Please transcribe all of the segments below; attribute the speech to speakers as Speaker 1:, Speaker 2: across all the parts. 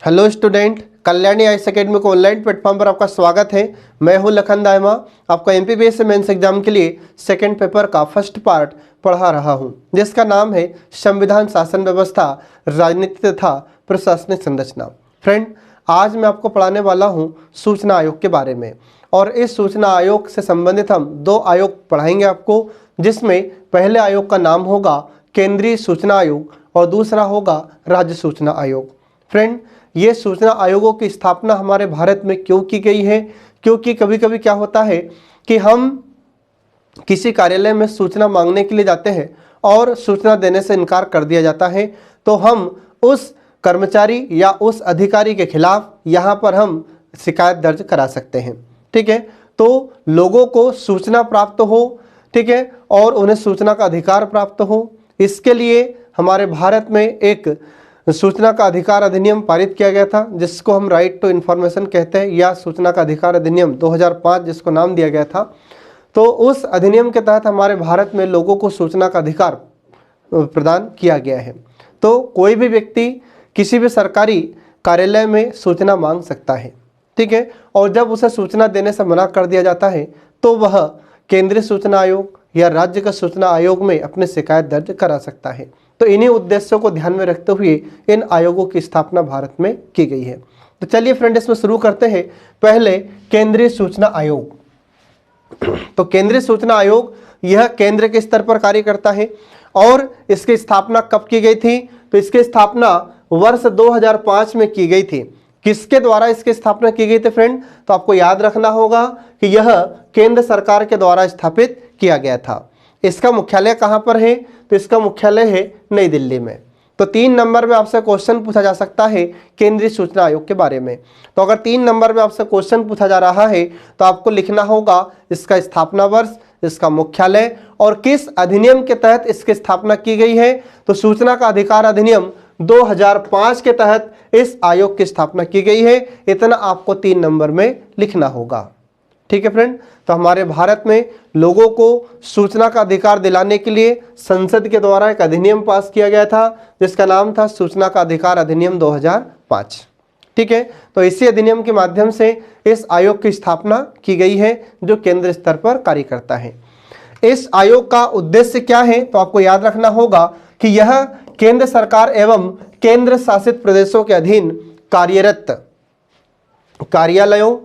Speaker 1: Hello student, Kalyani IAS academy को online platform पर आपका स्वागत है। मैं हूं लखन दायमा, आपका एमपीपीएससी मेंस एग्जाम के लिए सेकंड पेपर का फर्स्ट पार्ट पढ़ा रहा हूं, जिसका नाम है संविधान, शासन व्यवस्था, राजनीति तथा प्रशासनिक संरचना। फ्रेंड, आज मैं आपको पढ़ाने वाला हूं सूचना आयोग के बारे में, और इस सूचना आयोग से संबंधित हम दो आयोग पढ़ाएंगे आपको, जिसमें पहले आयोग का नाम होगा केंद्रीय सूचना आयोग और दूसरा होगा राज्य सूचना आयोग। फ्रेंड, ये सूचना आयोगों की स्थापना हमारे भारत में क्यों की गई है? क्योंकि कभी कभी क्या होता है कि हम किसी कार्यालय में सूचना मांगने के लिए जाते हैं और सूचना देने से इनकार कर दिया जाता है, तो हम उस कर्मचारी या उस अधिकारी के खिलाफ यहाँ पर हम शिकायत दर्ज करा सकते हैं। ठीक है, तो लोगों को सूचना प्राप्त हो, ठीक है, और उन्हें सूचना का अधिकार प्राप्त हो, इसके लिए हमारे भारत में एक सूचना का अधिकार अधिनियम पारित किया गया था, जिसको हम राइट टू इन्फॉर्मेशन कहते हैं, या सूचना का अधिकार अधिनियम 2005 जिसको नाम दिया गया था। तो उस अधिनियम के तहत हमारे भारत में लोगों को सूचना का अधिकार प्रदान किया गया है। तो कोई भी व्यक्ति किसी भी सरकारी कार्यालय में सूचना मांग सकता है, ठीक है, और जब उसे सूचना देने से मना कर दिया जाता है तो वह केंद्रीय सूचना आयोग या राज्य का सूचना आयोग में अपनी शिकायत दर्ज करा सकता है। तो इन्हीं उद्देश्यों को ध्यान में रखते हुए इन आयोगों की स्थापना भारत में की गई है। तो चलिए फ्रेंड, इसमें शुरू करते हैं। पहले केंद्रीय सूचना आयोग। तो केंद्रीय सूचना आयोग यह केंद्र के स्तर पर कार्य करता है, और इसकी स्थापना कब की गई थी? तो इसकी स्थापना वर्ष 2005 में की गई थी। किसके द्वारा इसकी स्थापना की गई थी फ्रेंड? तो आपको याद रखना होगा कि यह केंद्र सरकार के द्वारा स्थापित किया गया था। इसका मुख्यालय कहाँ पर है? तो इसका मुख्यालय है नई दिल्ली में। तो 3 नंबर में आपसे क्वेश्चन पूछा जा सकता है केंद्रीय सूचना आयोग के बारे में। तो अगर 3 नंबर में आपसे क्वेश्चन पूछा जा रहा है तो आपको लिखना होगा इसका स्थापना वर्ष, इसका मुख्यालय और किस अधिनियम के तहत इसकी स्थापना की गई है। तो सूचना का अधिकार अधिनियम 2005 के तहत इस आयोग की स्थापना की गई है। इतना आपको 3 नंबर में लिखना होगा। ठीक है फ्रेंड, तो हमारे भारत में लोगों को सूचना का अधिकार दिलाने के लिए संसद के द्वारा एक अधिनियम पास किया गया था, जिसका नाम था सूचना का अधिकार अधिनियम 2005। ठीक है, तो इसी अधिनियम के माध्यम से इस आयोग की स्थापना की गई है, जो केंद्र स्तर पर कार्य करता है। इस आयोग का उद्देश्य क्या है? तो आपको याद रखना होगा कि यह केंद्र सरकार एवं केंद्र शासित प्रदेशों के अधीन कार्यरत कार्यालयों,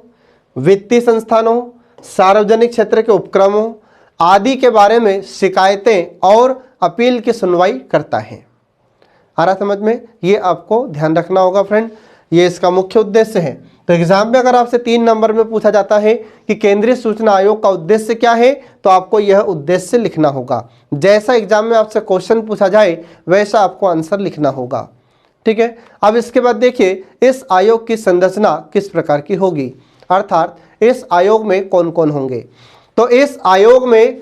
Speaker 1: वित्तीय संस्थानों, सार्वजनिक क्षेत्र के उपक्रमों आदि के बारे में शिकायतें और अपील की सुनवाई करता है। आ रहा समझ में? ये आपको ध्यान रखना होगा फ्रेंड, ये इसका मुख्य उद्देश्य है। तो एग्जाम में अगर आपसे 3 नंबर में पूछा जाता है कि केंद्रीय सूचना आयोग का उद्देश्य क्या है, तो आपको यह उद्देश्य लिखना होगा। जैसा एग्जाम में आपसे क्वेश्चन पूछा जाए वैसा आपको आंसर लिखना होगा। ठीक है, अब इसके बाद देखिए इस आयोग की संरचना किस प्रकार की होगी, अर्थात इस आयोग में कौन कौन होंगे। तो इस आयोग में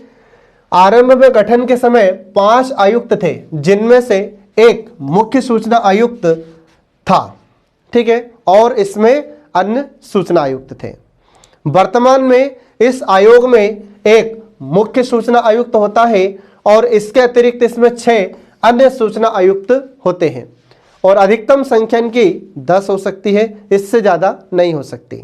Speaker 1: आरंभ में गठन के समय 5 आयुक्त थे, जिनमें से एक मुख्य सूचना आयुक्त था, ठीक है, और इसमें अन्य सूचना आयुक्त थे। वर्तमान में इस आयोग में एक मुख्य सूचना आयुक्त होता है और इसके अतिरिक्त इसमें 6 अन्य सूचना आयुक्त होते हैं, और अधिकतम संख्या इनकी 10 हो सकती है, इससे ज़्यादा नहीं हो सकती।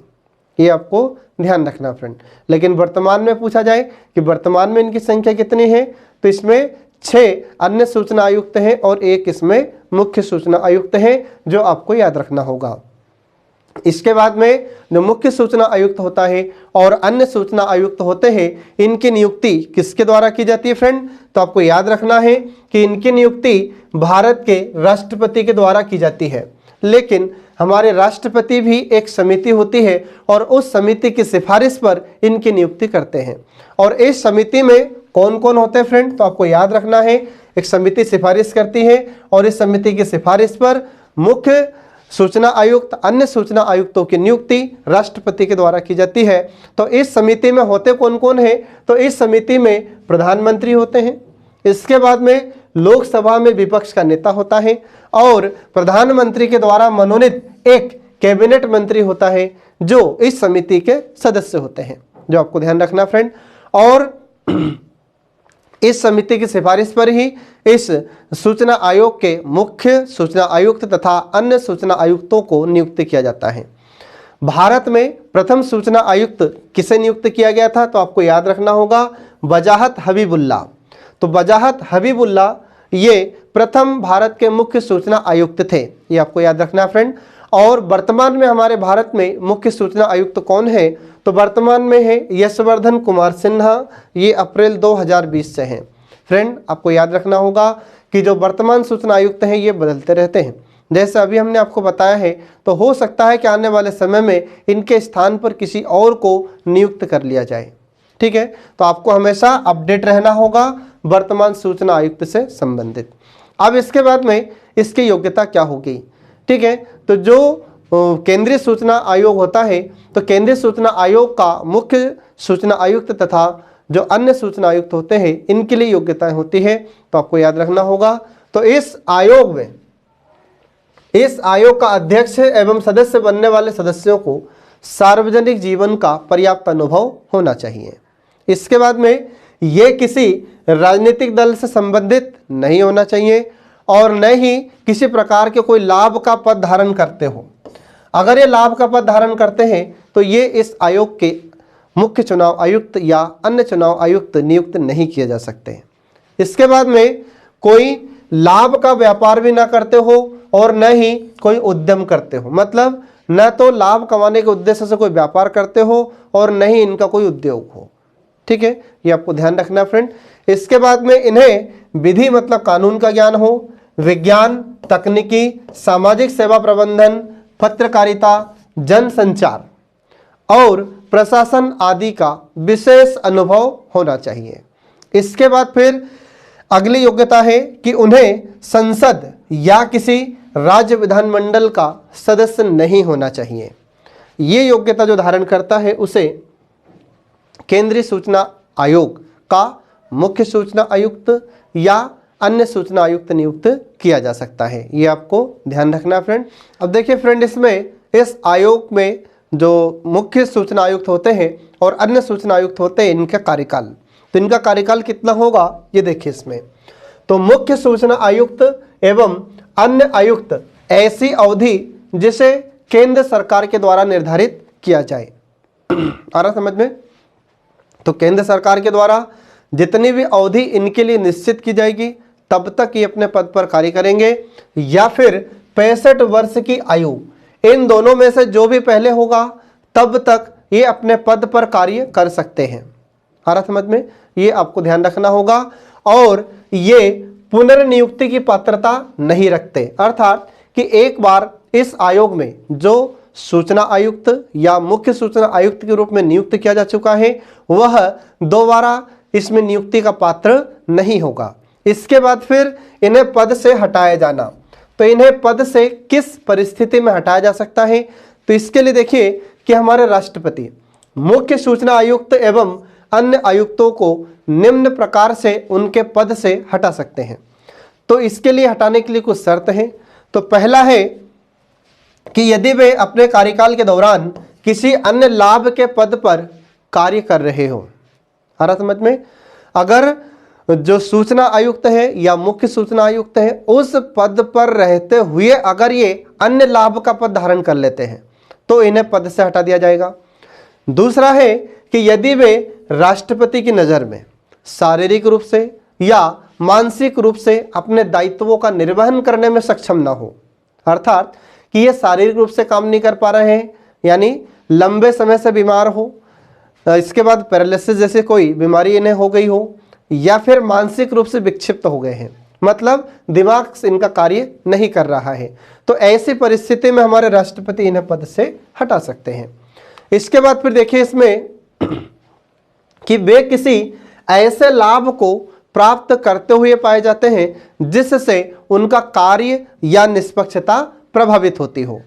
Speaker 1: ये आपको ध्यान रखना फ्रेंड। लेकिन वर्तमान में पूछा जाए कि वर्तमान में इनकी संख्या कितनी है, तो इसमें 6 अन्य सूचना आयुक्त हैं और एक इसमें मुख्य सूचना आयुक्त है, जो आपको याद रखना होगा। इसके बाद में जो मुख्य सूचना आयुक्त होता है और अन्य सूचना आयुक्त होते हैं, इनकी नियुक्ति किसके द्वारा की जाती है फ्रेंड? तो आपको याद रखना है कि इनकी नियुक्ति भारत के राष्ट्रपति के द्वारा की जाती है। लेकिन हमारे राष्ट्रपति भी एक समिति होती है और उस समिति की सिफारिश पर इनकी नियुक्ति करते हैं। और इस समिति में कौन कौन होते हैं फ्रेंड? तो आपको याद रखना है, एक समिति सिफारिश करती है और इस समिति की सिफारिश पर मुख्य सूचना आयुक्त, अन्य सूचना आयुक्तों की नियुक्ति राष्ट्रपति के द्वारा की जाती है। तो इस समिति में होते कौन कौन है? तो इस समिति में प्रधानमंत्री होते हैं, इसके बाद में लोकसभा में विपक्ष का नेता होता है, और प्रधानमंत्री के द्वारा मनोनीत एक कैबिनेट मंत्री होता है, जो इस समिति के सदस्य होते हैं, जो आपको ध्यान रखना फ्रेंड। और इस समिति की सिफारिश पर ही इस सूचना आयोग के मुख्य सूचना आयुक्त तथा अन्य सूचना आयुक्तों को नियुक्त किया जाता है। भारत में प्रथम सूचना आयुक्त किसे नियुक्त किया गया था? तो आपको याद रखना होगा वजाहत हबीबुल्ला। तो वजाहत हबीबुल्ला ये प्रथम भारत के मुख्य सूचना आयुक्त थे, ये आपको याद रखना है फ्रेंड। और वर्तमान में हमारे भारत में मुख्य सूचना आयुक्त कौन है? तो वर्तमान में है यशवर्धन कुमार सिन्हा, ये अप्रैल 2020 से हैं। फ्रेंड आपको याद रखना होगा कि जो वर्तमान सूचना आयुक्त हैं ये बदलते रहते हैं, जैसे अभी हमने आपको बताया है, तो हो सकता है कि आने वाले समय में इनके स्थान पर किसी और को नियुक्त कर लिया जाए। ठीक है, तो आपको हमेशा अपडेट रहना होगा वर्तमान सूचना आयुक्त से संबंधित। अब इसके बाद में इसकी योग्यता क्या होगी? ठीक है, तो जो केंद्रीय सूचना आयोग होता है, तो केंद्रीय सूचना आयोग का मुख्य सूचना आयुक्त तथा जो अन्य सूचना आयुक्त होते हैं इनके लिए योग्यताएं होती है, तो आपको याद रखना होगा। तो इस आयोग का अध्यक्ष एवं सदस्य बनने वाले सदस्यों को सार्वजनिक जीवन का पर्याप्त अनुभव होना चाहिए। इसके बाद में ये किसी राजनीतिक दल से संबंधित नहीं होना चाहिए और न ही किसी प्रकार के कोई लाभ का पद धारण करते हो। अगर ये लाभ का पद धारण करते हैं तो ये इस आयोग के मुख्य चुनाव आयुक्त या अन्य चुनाव आयुक्त नियुक्त नहीं किए जा सकते। इसके बाद में कोई लाभ का व्यापार भी ना करते हो और न ही कोई उद्यम करते हो, मतलब न तो लाभ कमाने के उद्देश्य से कोई व्यापार करते हो और न ही इनका कोई उद्योग हो। ठीक है, ये आपको ध्यान रखना फ्रेंड। इसके बाद में इन्हें विधि मतलब कानून का ज्ञान हो, विज्ञान, तकनीकी, सामाजिक सेवा प्रबंधन, पत्रकारिता, जनसंचार और प्रशासन आदि का विशेष अनुभव होना चाहिए। इसके बाद फिर अगली योग्यता है कि उन्हें संसद या किसी राज्य विधानमंडल का सदस्य नहीं होना चाहिए। ये योग्यता जो धारण करता है उसे केंद्रीय सूचना आयोग का मुख्य सूचना आयुक्त या अन्य सूचना आयुक्त नियुक्त किया जा सकता है। ये आपको ध्यान रखना फ्रेंड। अब देखिए फ्रेंड, इसमें इस आयोग में जो मुख्य सूचना आयुक्त होते हैं और अन्य सूचना आयुक्त होते हैं, इनका कार्यकाल, तो इनका कार्यकाल कितना होगा ये देखिए इसमें। तो मुख्य सूचना आयुक्त एवं अन्य आयुक्त ऐसी अवधि जिसे केंद्र सरकार के द्वारा निर्धारित किया जाए। आ रहा समझ में? तो केंद्र सरकार के द्वारा जितनी भी अवधि इनके लिए निश्चित की जाएगी तब तक ये अपने पद पर कार्य करेंगे, या फिर 65 वर्ष की आयु, इन दोनों में से जो भी पहले होगा तब तक ये अपने पद पर कार्य कर सकते हैं। आ रहा समझ में? ये आपको ध्यान रखना होगा। और ये पुनर्नियुक्ति की पात्रता नहीं रखते, अर्थात कि एक बार इस आयोग में जो सूचना आयुक्त या मुख्य सूचना आयुक्त के रूप में नियुक्त किया जा चुका है वह दोबारा इसमें नियुक्ति का पात्र नहीं होगा। इसके बाद फिर इन्हें पद से हटाया जाना, तो इन्हें पद से किस परिस्थिति में हटाया जा सकता है? तो इसके लिए देखिए कि हमारे राष्ट्रपति मुख्य सूचना आयुक्त एवं अन्य आयुक्तों को निम्न प्रकार से उनके पद से हटा सकते हैं। तो इसके लिए हटाने के लिए कुछ शर्त हैं। तो पहला है कि यदि वे अपने कार्यकाल के दौरान किसी अन्य लाभ के पद पर कार्य कर रहे हो। आ रहा समझ में? अगर जो सूचना आयुक्त है या मुख्य सूचना आयुक्त है उस पद पर रहते हुए अगर ये अन्य लाभ का पद धारण कर लेते हैं तो इन्हें पद से हटा दिया जाएगा। दूसरा है कि यदि वे राष्ट्रपति की नज़र में शारीरिक रूप से या मानसिक रूप से अपने दायित्वों का निर्वहन करने में सक्षम ना हो, अर्थात कि ये शारीरिक रूप से काम नहीं कर पा रहे हैं, यानी लंबे समय से बीमार हो, इसके बाद पैरालिसिस जैसे कोई बीमारी इन्हें हो गई हो, या फिर मानसिक रूप से विक्षिप्त हो गए हैं, मतलब दिमाग से इनका कार्य नहीं कर रहा है, तो ऐसी परिस्थिति में हमारे राष्ट्रपति इन्हें पद से हटा सकते हैं। इसके बाद फिर देखिए इसमें कि वे किसी ऐसे लाभ को प्राप्त करते हुए पाए जाते हैं जिससे उनका कार्य या निष्पक्षता प्रभावित होती हो।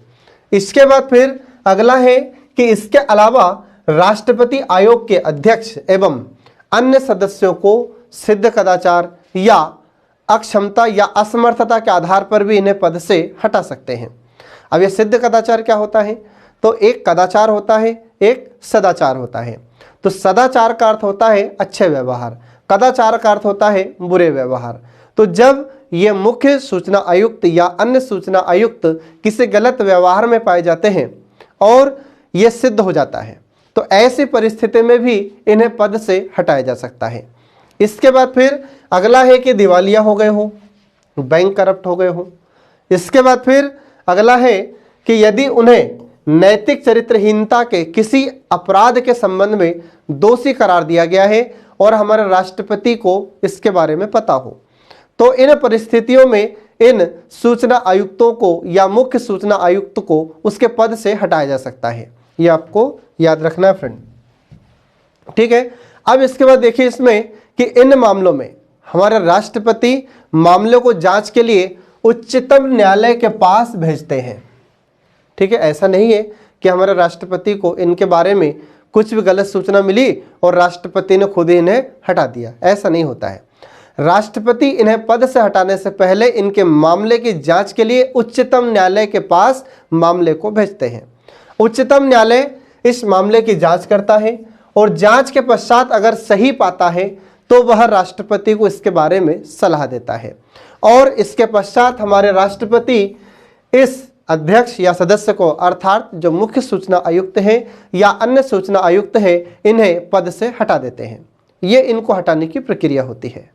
Speaker 1: इसके बाद फिर अगला है कि इसके अलावा राष्ट्रपति आयोग के अध्यक्ष एवं अन्य सदस्यों को सिद्ध कदाचार या अक्षमता या असमर्थता के आधार पर भी इन्हें पद से हटा सकते हैं। अब ये सिद्ध कदाचार क्या होता है? तो एक कदाचार होता है, एक सदाचार होता है। तो सदाचार का अर्थ होता है अच्छे व्यवहार, कदाचार का अर्थ होता है बुरे व्यवहार। तो जब ये मुख्य सूचना आयुक्त या अन्य सूचना आयुक्त किसी गलत व्यवहार में पाए जाते हैं और ये सिद्ध हो जाता है, तो ऐसी परिस्थिति में भी इन्हें पद से हटाया जा सकता है। इसके बाद फिर अगला है कि दिवालिया हो गए हो, बैंक करप्ट हो गए हो। इसके बाद फिर अगला है कि यदि उन्हें नैतिक चरित्रहीनता के किसी अपराध के संबंध में दोषी करार दिया गया है और हमारे राष्ट्रपति को इसके बारे में पता हो, तो इन परिस्थितियों में इन सूचना आयुक्तों को या मुख्य सूचना आयुक्त को उसके पद से हटाया जा सकता है। ये आपको याद रखना है फ्रेंड, ठीक है। अब इसके बाद देखिए इसमें कि इन मामलों में हमारे राष्ट्रपति मामले को जांच के लिए उच्चतम न्यायालय के पास भेजते हैं, ठीक है। ऐसा नहीं है कि हमारे राष्ट्रपति को इनके बारे में कुछ भी गलत सूचना मिली और राष्ट्रपति ने खुद ही इन्हें हटा दिया, ऐसा नहीं होता है। राष्ट्रपति इन्हें पद से हटाने से पहले इनके मामले की जांच के लिए उच्चतम न्यायालय के पास मामले को भेजते हैं। उच्चतम न्यायालय इस मामले की जांच करता है और जांच के पश्चात अगर सही पाता है तो वह राष्ट्रपति को इसके बारे में सलाह देता है और इसके पश्चात हमारे राष्ट्रपति इस अध्यक्ष या सदस्य को, अर्थात जो मुख्य सूचना आयुक्त हैं या अन्य सूचना आयुक्त हैं, इन्हें पद से हटा देते हैं। ये इनको हटाने की प्रक्रिया होती है,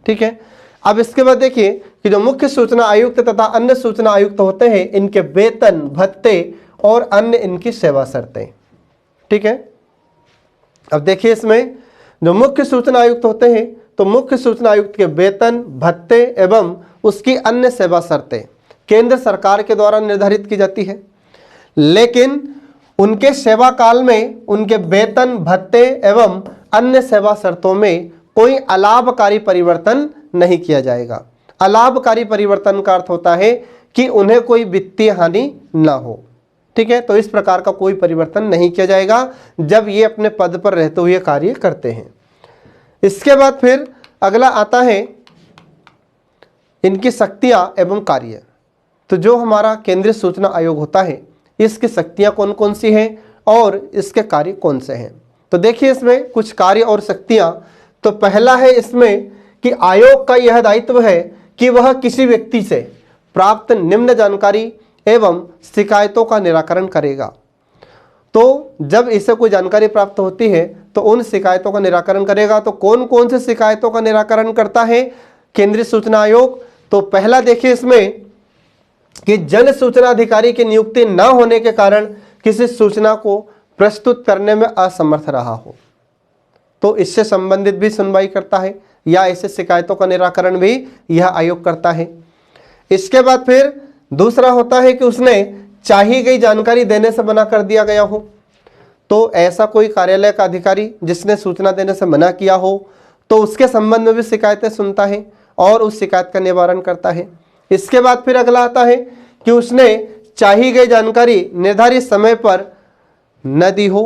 Speaker 1: ठीक है। अब इसके बाद देखिए कि जो मुख्य सूचना आयुक्त तथा अन्य सूचना आयुक्त होते हैं, इनके वेतन, भत्ते और अन्य इनकी सेवा शर्तें, ठीक है। अब देखिए इसमें जो मुख्य सूचना आयुक्त होते हैं, तो मुख्य सूचना आयुक्त के वेतन, भत्ते एवं उसकी अन्य सेवा शर्तें केंद्र सरकार के द्वारा निर्धारित की जाती है, लेकिन उनके सेवा काल में उनके वेतन, भत्ते एवं अन्य सेवा शर्तों में कोई अलाभकारी परिवर्तन नहीं किया जाएगा। अलाभकारी परिवर्तन का अर्थ होता है कि उन्हें कोई वित्तीय हानि ना हो, ठीक है। तो इस प्रकार का कोई परिवर्तन नहीं किया जाएगा जब ये अपने पद पर रहते हुए कार्य करते हैं। इसके बाद फिर अगला आता है इनकी शक्तियां एवं कार्य। तो जो हमारा केंद्रीय सूचना आयोग होता है, इसकी शक्तियां कौन कौन सी हैं और इसके कार्य कौन से हैं। तो देखिए इसमें कुछ कार्य और शक्तियां। तो पहला है इसमें कि आयोग का यह दायित्व है कि वह किसी व्यक्ति से प्राप्त निम्न जानकारी एवं शिकायतों का निराकरण करेगा। तो जब इसे कोई जानकारी प्राप्त होती है तो उन शिकायतों का निराकरण करेगा। तो कौन कौन से शिकायतों का निराकरण करता है केंद्रीय सूचना आयोग। तो पहला देखिए इसमें कि जन सूचना अधिकारी की नियुक्ति न होने के कारण किसी सूचना को प्रस्तुत करने में असमर्थ रहा हो, तो इससे संबंधित भी सुनवाई करता है या ऐसे शिकायतों का निराकरण भी यह आयोग करता है। इसके बाद फिर दूसरा होता है कि उसने चाहिए गई जानकारी देने से मना कर दिया गया हो। तो ऐसा कोई कार्यालय का अधिकारी जिसने सूचना देने से मना किया हो, तो उसके संबंध में भी शिकायतें सुनता है और उस शिकायत का निवारण करता है। इसके बाद फिर अगला आता है कि उसने चाहिए गई जानकारी निर्धारित समय पर न दी हो।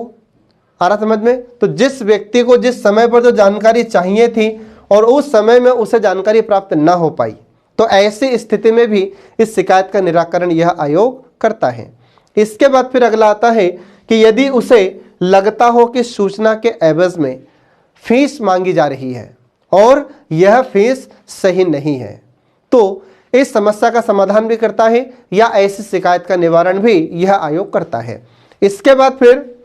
Speaker 1: आ रहा समझ में। तो जिस व्यक्ति को जिस समय पर जो जानकारी चाहिए थी और उस समय में उसे जानकारी प्राप्त न हो पाई, तो ऐसी स्थिति में भी इस शिकायत का निराकरण यह आयोग करता है। इसके बाद फिर अगला आता है कि यदि उसे लगता हो कि सूचना के एवज में फीस मांगी जा रही है और यह फीस सही नहीं है, तो इस समस्या का समाधान भी करता है या ऐसी शिकायत का निवारण भी यह आयोग करता है। इसके बाद फिर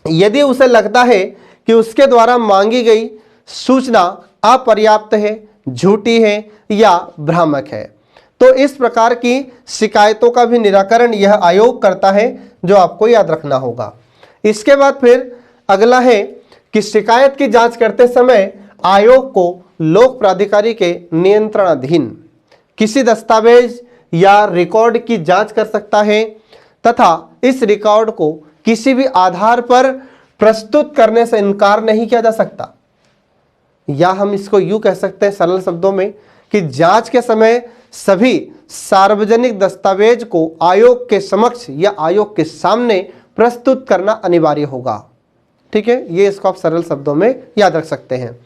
Speaker 1: यदि उसे लगता है कि उसके द्वारा मांगी गई सूचना अपर्याप्त है, झूठी है या भ्रामक है, तो इस प्रकार की शिकायतों का भी निराकरण यह आयोग करता है, जो आपको याद रखना होगा। इसके बाद फिर अगला है कि शिकायत की जांच करते समय आयोग को लोक प्राधिकारी के नियंत्रणाधीन किसी दस्तावेज या रिकॉर्ड की जांच कर सकता है तथा इस रिकॉर्ड को किसी भी आधार पर प्रस्तुत करने से इनकार नहीं किया जा सकता। या हम इसको यूं कह सकते हैं सरल शब्दों में कि जांच के समय सभी सार्वजनिक दस्तावेज को आयोग के समक्ष या आयोग के सामने प्रस्तुत करना अनिवार्य होगा। ठीक है, ये इसको आप सरल शब्दों में याद रख सकते हैं।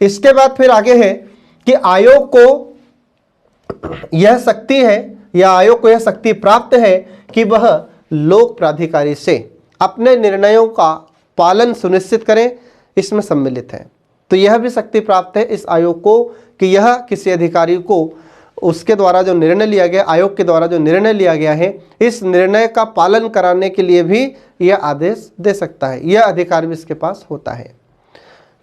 Speaker 1: इसके बाद फिर आगे है कि आयोग को यह शक्ति है या आयोग को यह शक्ति प्राप्त है कि वह लोक प्राधिकारी से अपने निर्णयों का पालन सुनिश्चित करें, इसमें सम्मिलित है। तो यह भी शक्ति प्राप्त है इस आयोग को कि यह किसी अधिकारी को उसके द्वारा जो निर्णय लिया गया, आयोग के द्वारा जो निर्णय लिया गया है, इस निर्णय का पालन कराने के लिए भी यह आदेश दे सकता है, यह अधिकार भी इसके पास होता है।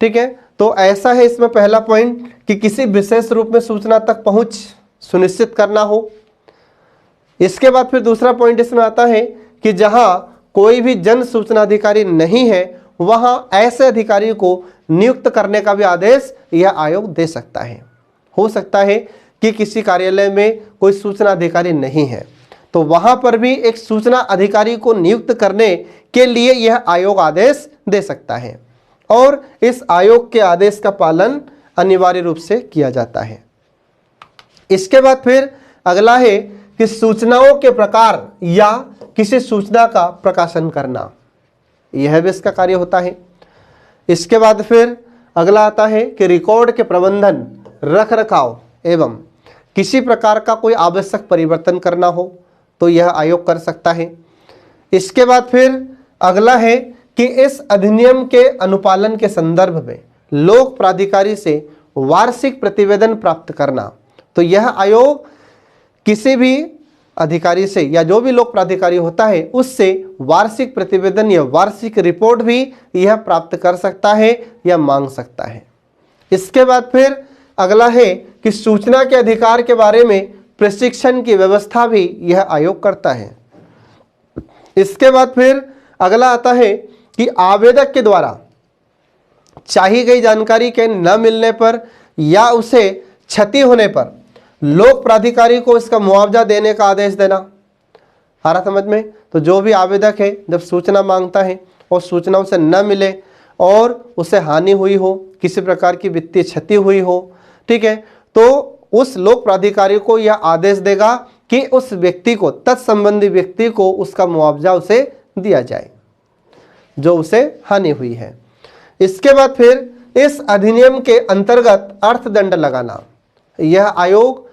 Speaker 1: ठीक है, तो ऐसा है इसमें पहला पॉइंट कि किसी विशेष रूप में सूचना तक पहुंच सुनिश्चित करना हो। इसके बाद फिर दूसरा पॉइंट इसमें आता है कि जहां कोई भी जन सूचना अधिकारी नहीं है वहां ऐसे अधिकारी को नियुक्त करने का भी आदेश यह आयोग दे सकता है। हो सकता है कि किसी कार्यालय में कोई सूचना अधिकारी नहीं है तो वहां पर भी एक सूचना अधिकारी को नियुक्त करने के लिए यह आयोग आदेश दे सकता है और इस आयोग के आदेश का पालन अनिवार्य रूप से किया जाता है। इसके बाद फिर अगला है कि सूचनाओं के प्रकार या किसी सूचना का प्रकाशन करना, यह भी इसका कार्य होता है। इसके बाद फिर अगला आता है कि रिकॉर्ड के प्रबंधन, रख रखाव एवं किसी प्रकार का कोई आवश्यक परिवर्तन करना हो तो यह आयोग कर सकता है। इसके बाद फिर अगला है कि इस अधिनियम के अनुपालन के संदर्भ में लोक प्राधिकारी से वार्षिक प्रतिवेदन प्राप्त करना, तो यह आयोग किसी भी अधिकारी से या जो भी लोक प्राधिकारी होता है उससे वार्षिक प्रतिवेदन या वार्षिक रिपोर्ट भी यह प्राप्त कर सकता है या मांग सकता है। इसके बाद फिर अगला है कि सूचना के अधिकार के बारे में प्रशिक्षण की व्यवस्था भी यह आयोग करता है। इसके बाद फिर अगला आता है कि आवेदक के द्वारा चाही गई जानकारी के न मिलने पर या उसे क्षति होने पर लोक प्राधिकारी को इसका मुआवजा देने का आदेश देना। आ रहा समझ में? तो जो भी आवेदक है जब सूचना मांगता है और सूचना उसे न मिले और उसे हानि हुई हो, किसी प्रकार की वित्तीय क्षति हुई हो, ठीक है, तो उस लोक प्राधिकारी को यह आदेश देगा कि उस व्यक्ति को, तत्संबंधी व्यक्ति को उसका मुआवजा उसे दिया जाए जो उसे हानि हुई है। इसके बाद फिर इस अधिनियम के अंतर्गत अर्थदंड लगाना, यह आयोग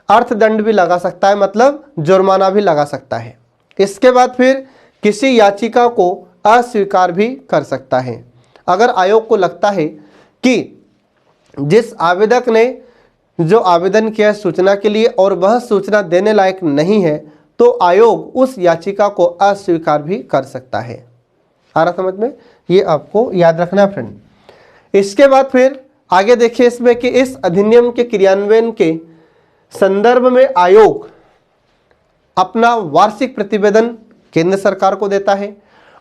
Speaker 1: अर्थदंड भी लगा सकता है, मतलब जुर्माना भी लगा सकता है। इसके बाद फिर किसी याचिका को अस्वीकार भी कर सकता है। अगर आयोग को लगता है कि जिस आवेदक ने जो आवेदन किया सूचना के लिए और वह सूचना देने लायक नहीं है तो आयोग उस याचिका को अस्वीकार भी कर सकता है। आ रहा समझ में? ये आपको याद रखना फ्रेंड। इसके बाद फिर आगे देखिए इसमें कि इस अधिनियम के क्रियान्वयन के संदर्भ में आयोग अपना वार्षिक प्रतिवेदन केंद्र सरकार को देता है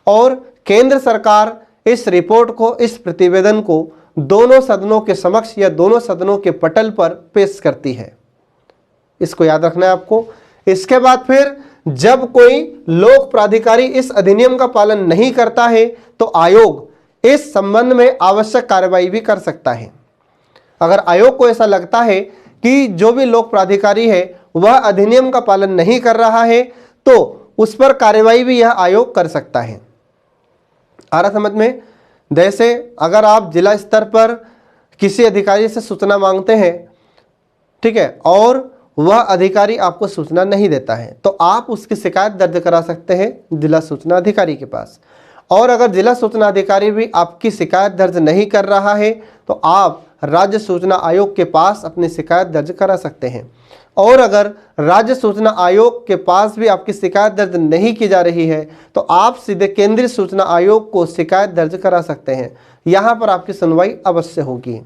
Speaker 1: और केंद्र सरकार इस रिपोर्ट को, इस प्रतिवेदन को दोनों सदनों के समक्ष या दोनों सदनों के पटल पर पेश करती है। इसको याद रखना है आपको। इसके बाद फिर जब कोई लोक प्राधिकारी इस अधिनियम का पालन नहीं करता है तो आयोग इस संबंध में आवश्यक कार्रवाई भी कर सकता है। अगर आयोग को ऐसा लगता है कि जो भी लोक प्राधिकारी है वह अधिनियम का पालन नहीं कर रहा है तो उस पर कार्रवाई भी यह आयोग कर सकता है। आ रहा समझ में? जैसे अगर आप जिला स्तर पर किसी अधिकारी से सूचना मांगते हैं, ठीक है, और वह अधिकारी आपको सूचना नहीं देता है तो आप उसकी शिकायत दर्ज करा सकते हैं जिला सूचना अधिकारी के पास। और अगर जिला सूचना अधिकारी भी आपकी शिकायत दर्ज नहीं कर रहा है तो आप राज्य सूचना आयोग के पास अपनी शिकायत दर्ज करा सकते हैं। और अगर राज्य सूचना आयोग के पास भी आपकी शिकायत दर्ज नहीं की जा रही है तो आप सीधे केंद्रीय सूचना आयोग को शिकायत दर्ज करा सकते हैं। यहाँ पर आपकी सुनवाई अवश्य होगी।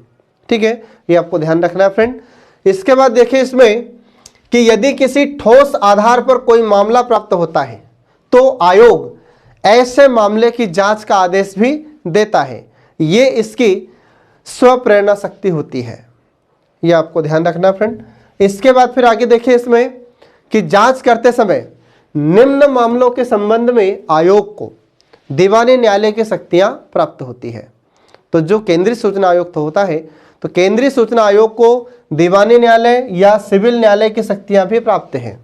Speaker 1: ठीक है, ये आपको ध्यान रखना है फ्रेंड। इसके बाद देखिए इसमें कि यदि किसी ठोस आधार पर कोई मामला प्राप्त होता है तो आयोग ऐसे मामले की जांच का आदेश भी देता है। ये इसकी स्वप्रेरणा शक्ति होती है, ये आपको ध्यान रखना फ्रेंड। इसके बाद फिर आगे देखिए इसमें कि जांच करते समय निम्न मामलों के संबंध में आयोग को दीवानी न्यायालय की शक्तियां प्राप्त होती है। तो जो केंद्रीय सूचना आयोग तो होता है तो केंद्रीय सूचना आयोग को दीवानी न्यायालय या सिविल न्यायालय की शक्तियां भी प्राप्त हैं।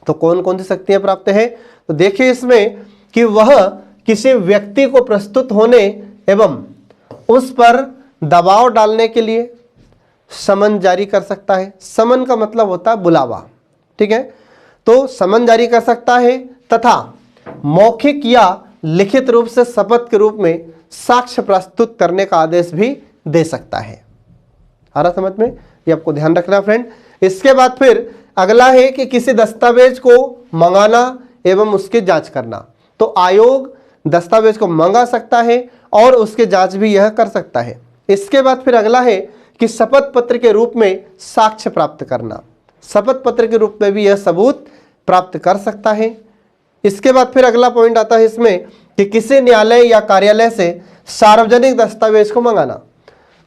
Speaker 1: तो कौन कौन सी शक्तियां प्राप्त है? तो देखिए इसमें कि वह किसी व्यक्ति को प्रस्तुत होने एवं उस पर दबाव डालने के लिए समन जारी कर सकता है। समन का मतलब होता है बुलावा, ठीक है, तो समन जारी कर सकता है तथा मौखिक या लिखित रूप से शपथ के रूप में साक्ष्य प्रस्तुत करने का आदेश भी दे सकता है। आ रहा समझ में? ये आपको ध्यान रखना फ्रेंड। इसके बाद फिर अगला है कि किसी दस्तावेज को मंगाना एवं उसकी जांच करना। तो आयोग दस्तावेज को मंगा सकता है और उसकी जांच भी यह कर सकता है। इसके बाद फिर अगला है कि शपथ पत्र के रूप में साक्ष्य प्राप्त करना। शपथ पत्र के रूप में भी यह सबूत प्राप्त कर सकता है। इसके बाद फिर अगला पॉइंट आता है इसमें कि किसी न्यायालय या कार्यालय से सार्वजनिक दस्तावेज को मंगाना।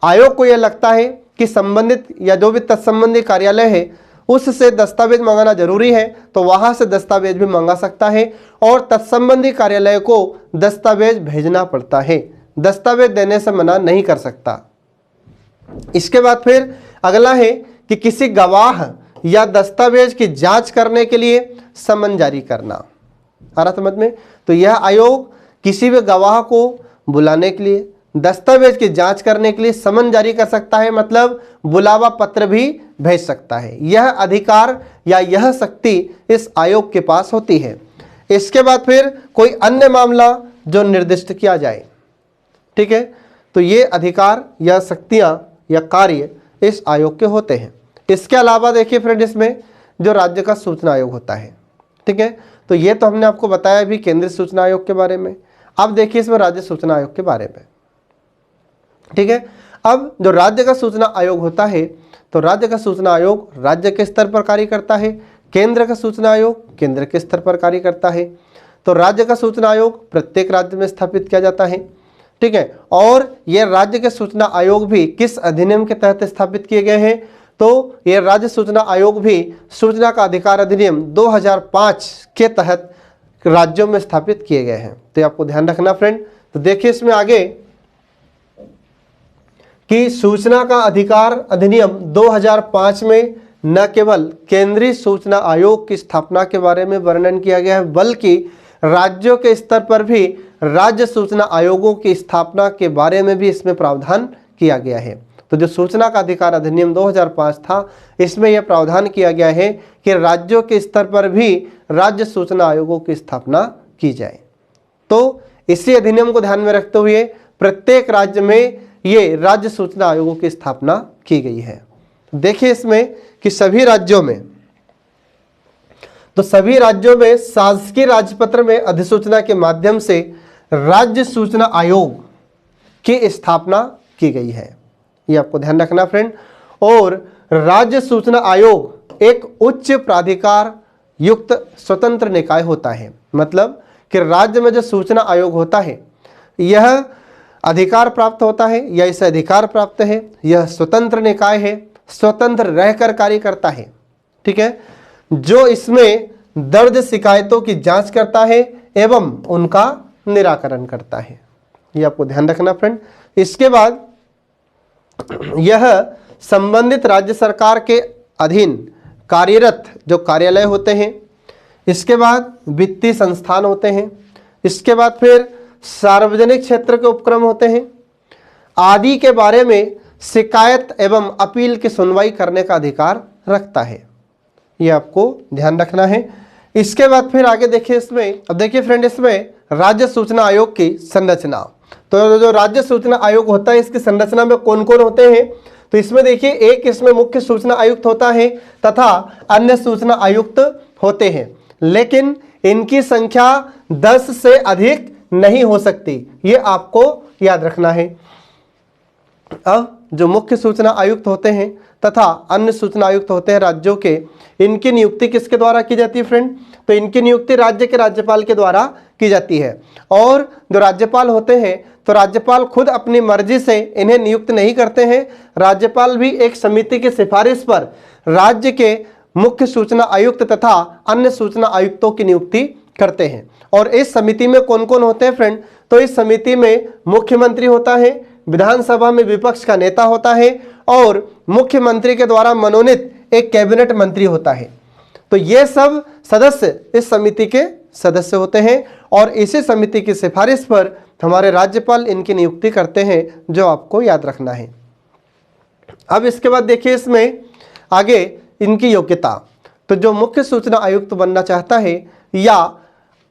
Speaker 1: आयोग को यह लगता है कि संबंधित या जो भी तत्संबंधी कार्यालय है उससे दस्तावेज मंगाना जरूरी है, तो वहां से दस्तावेज भी मंगा सकता है और तत्संबंधी कार्यालय को दस्तावेज भेजना पड़ता है, दस्तावेज देने से मना नहीं कर सकता। इसके बाद फिर अगला है कि किसी गवाह या दस्तावेज की जांच करने के लिए समन जारी करना। आ रहा समझ में? तो यह आयोग किसी भी गवाह को बुलाने के लिए, दस्तावेज की जांच करने के लिए समन जारी कर सकता है, मतलब बुलावा पत्र भी भेज सकता है। यह अधिकार या यह शक्ति इस आयोग के पास होती है। इसके बाद फिर कोई अन्य मामला जो निर्दिष्ट किया जाए, ठीक है, तो ये अधिकार या शक्तियां या कार्य इस आयोग के होते हैं। इसके अलावा देखिए फ्रेंड, इसमें जो राज्य का सूचना आयोग होता है, ठीक है, तो ये तो हमने आपको बताया भी केंद्रीय सूचना आयोग के बारे में। अब देखिए इसमें राज्य सूचना आयोग के बारे में, ठीक है। अब जो राज्य का सूचना आयोग होता है, तो राज्य का सूचना आयोग राज्य के स्तर पर कार्य करता है, केंद्र का सूचना आयोग केंद्र के स्तर पर कार्य करता है। तो राज्य का सूचना आयोग प्रत्येक राज्य में स्थापित किया जाता है, ठीक है। और ये राज्य के सूचना आयोग भी किस अधिनियम के तहत स्थापित किए गए हैं? तो ये राज्य सूचना आयोग भी सूचना का अधिकार अधिनियम 2005 के तहत राज्यों में स्थापित किए गए हैं। तो आपको ध्यान रखना फ्रेंड। तो देखिए इसमें आगे कि सूचना का अधिकार अधिनियम 2005 में न केवल केंद्रीय सूचना आयोग की स्थापना के बारे में वर्णन किया गया है, बल्कि राज्यों के स्तर पर भी राज्य सूचना आयोगों की स्थापना के बारे में भी इसमें प्रावधान किया गया है। तो जो सूचना का अधिकार अधिनियम 2005 था, इसमें यह प्रावधान किया गया है कि राज्यों के स्तर पर भी राज्य सूचना आयोगों की स्थापना की जाए। तो इसी अधिनियम को ध्यान में रखते हुए प्रत्येक राज्य में ये राज्य सूचना आयोगों की स्थापना की गई है। देखिए इसमें कि सभी राज्यों में शासकीय राजपत्र में अधिसूचना के माध्यम से राज्य सूचना आयोग की स्थापना की गई है। ये आपको ध्यान रखना फ्रेंड। और राज्य सूचना आयोग एक उच्च प्राधिकार युक्त स्वतंत्र निकाय होता है, मतलब कि राज्य में जो सूचना आयोग होता है यह अधिकार प्राप्त होता है या इसे अधिकार प्राप्त है, यह स्वतंत्र निकाय है, स्वतंत्र रहकर कार्य करता है, ठीक है, जो इसमें दर्ज शिकायतों की जांच करता है एवं उनका निराकरण करता है। ये आपको ध्यान रखना फ्रेंड। इसके बाद यह संबंधित राज्य सरकार के अधीन कार्यरत जो कार्यालय होते हैं, इसके बाद वित्तीय संस्थान होते हैं, इसके बाद फिर सार्वजनिक क्षेत्र के उपक्रम होते हैं आदि के बारे में शिकायत एवं अपील की सुनवाई करने का अधिकार रखता है। ये आपको ध्यान रखना है। इसके बाद फिर आगे देखिए इसमें, अब देखिए फ्रेंड इसमें राज्य सूचना आयोग की संरचना। तो जो राज्य सूचना आयोग होता है इसकी संरचना में कौन कौन होते हैं? तो इसमें देखिए एक इसमें मुख्य सूचना आयुक्त होता है तथा अन्य सूचना आयुक्त होते हैं, लेकिन इनकी संख्या 10 से अधिक नहीं हो सकती, ये आपको याद रखना है। अब जो मुख्य सूचना आयुक्त होते हैं तथा अन्य सूचना आयुक्त होते हैं राज्यों के, इनकी नियुक्ति किसके द्वारा की जाती है फ्रेंड? तो इनकी नियुक्ति राज्य के राज्यपाल के द्वारा की जाती है। और जो राज्यपाल होते हैं तो राज्यपाल खुद अपनी मर्जी से इन्हें नियुक्त नहीं करते हैं, राज्यपाल भी एक समिति की सिफारिश पर राज्य के मुख्य सूचना आयुक्त तथा अन्य सूचना आयुक्तों की नियुक्ति करते हैं। और इस समिति में कौन कौन होते हैं फ्रेंड? तो इस समिति में मुख्यमंत्री होता है, विधानसभा में विपक्ष का नेता होता है और मुख्यमंत्री के द्वारा मनोनीत एक कैबिनेट मंत्री होता है। तो ये सब सदस्य इस समिति के सदस्य होते हैं और इसी समिति की सिफारिश पर हमारे राज्यपाल इनकी नियुक्ति करते हैं, जो आपको याद रखना है। अब इसके बाद देखिए इसमें आगे इनकी योग्यता। तो जो मुख्य सूचना आयुक्त बनना चाहता है या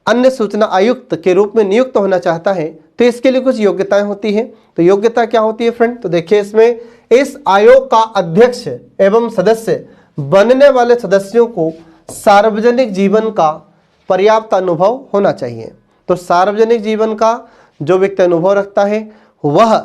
Speaker 1: अन्य सूचना आयुक्त के रूप में नियुक्त होना चाहता है तो इसके लिए कुछ योग्यताएं होती हैं। तो योग्यता क्या होती है फ्रेंड? तो देखिए इसमें इस आयोग का अध्यक्ष एवं सदस्य बनने वाले सदस्यों को सार्वजनिक जीवन का पर्याप्त अनुभव होना चाहिए। तो सार्वजनिक जीवन का जो व्यक्ति अनुभव रखता है वह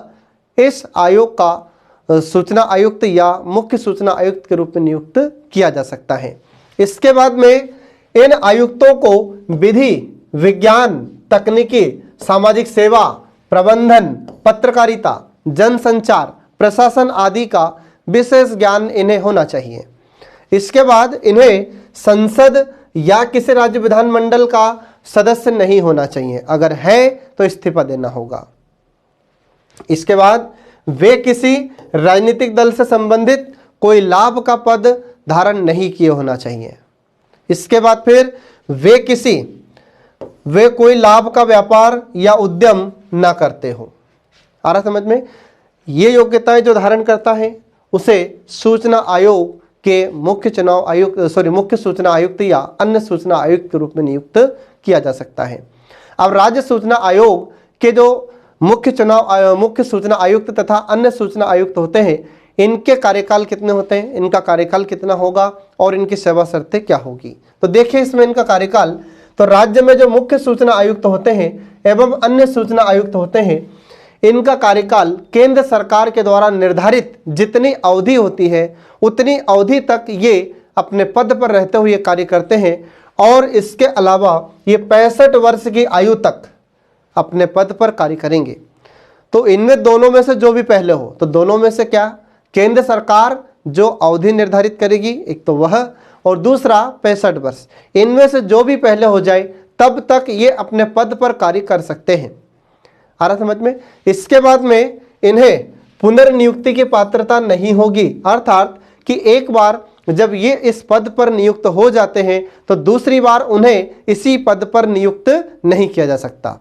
Speaker 1: इस आयोग का सूचना आयुक्त या मुख्य सूचना आयुक्त के रूप में नियुक्त किया जा सकता है। इसके बाद में इन आयुक्तों को विधि, विज्ञान, तकनीकी, सामाजिक सेवा, प्रबंधन, पत्रकारिता, जनसंचार, प्रशासन आदि का विशेष ज्ञान इन्हें होना चाहिए। इसके बाद इन्हें संसद या किसी राज्य विधानमंडल का सदस्य नहीं होना चाहिए, अगर है तो इस्तीफा देना होगा। इसके बाद वे किसी राजनीतिक दल से संबंधित कोई लाभ का पद धारण नहीं किए होना चाहिए। इसके बाद फिर वे कोई लाभ का व्यापार या उद्यम ना करते हो। आ रहा समझ में? ये योग्यताएं जो धारण करता है उसे सूचना आयोग के मुख्य सूचना आयुक्त या अन्य सूचना आयुक्त के रूप में नियुक्त किया जा सकता है। अब राज्य सूचना आयोग के जो मुख्य सूचना आयुक्त तथा अन्य सूचना आयुक्त होते हैं, इनके कार्यकाल कितने होते हैं, इनका कार्यकाल कितना होगा और इनकी सेवा शर्तें क्या होगी? तो देखिए इसमें इनका कार्यकाल, तो राज्य में जो मुख्य सूचना आयुक्त होते हैं एवं अन्य सूचना आयुक्त होते हैं, इनका कार्यकाल केंद्र सरकार के द्वारा निर्धारित जितनी अवधि होती है उतनी अवधि तक ये अपने पद पर रहते हुए कार्य करते हैं और इसके अलावा ये 65 वर्ष की आयु तक अपने पद पर कार्य करेंगे। तो इनमें दोनों में से जो भी पहले हो, तो दोनों में से क्या, केंद्र सरकार जो अवधि निर्धारित करेगी एक तो वह, और दूसरा 65 वर्ष, इनमें से जो भी पहले हो जाए तब तक ये अपने पद पर कार्य कर सकते हैं। आ रहा समझ में? इसके बाद में इन्हें पुनर्नियुक्ति की पात्रता नहीं होगी, अर्थात कि एक बार जब ये इस पद पर नियुक्त हो जाते हैं तो दूसरी बार उन्हें इसी पद पर नियुक्त नहीं किया जा सकता।